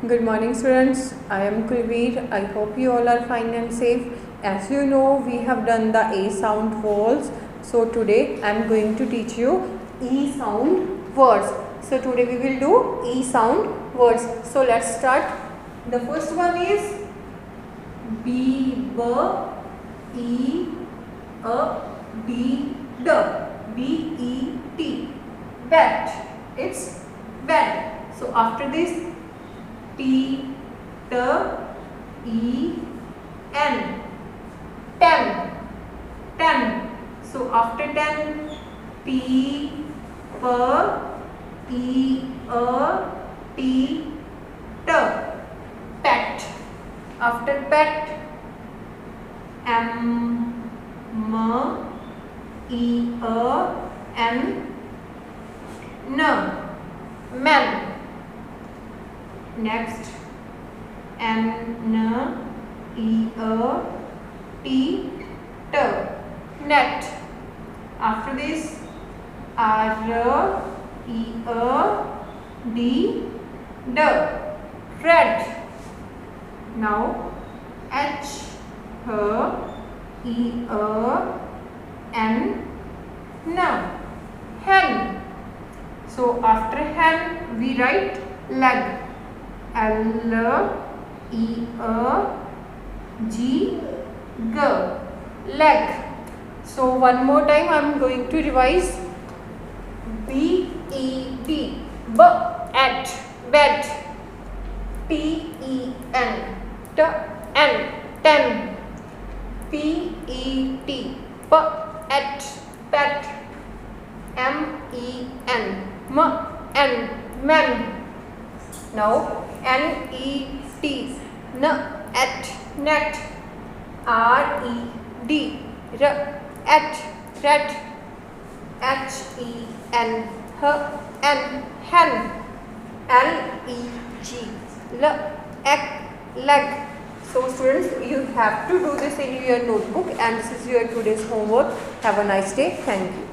Good morning students, I am Kulvir. I hope you all are fine and safe. As you know, we have done the A sound vowels. So today I am going to teach you E sound words. So today we will do E sound words. So let's start. The first one is B, B, E, A, D, D, B, E, T. Bet. It's bet. So after this, T, T, E, N. Ten. Ten. So after ten, P, P, E, A, T, T. Pet. After pet, M, M, E, A, N, N. Men. Next, N, E, A, T, T. Net. After this, R, E, A, D, D. Red. Now, H, E, A, N, N. Hen. So after hen, we write leg. L, E, A, G, G. Leg. So one more time I am going to revise. B, E, D. B, at, bed. T, E, N. T, N, ten. P, E, T. P, at, pet. M, E, N. M, N, men. Now, N, E, T. N, at, net. R, E, D. R, at, red. H, E, N. H, N, hen. L, E, G. L, egg, leg. So students, you have to do this in your notebook, and this is your today's homework. Have a nice day. Thank you.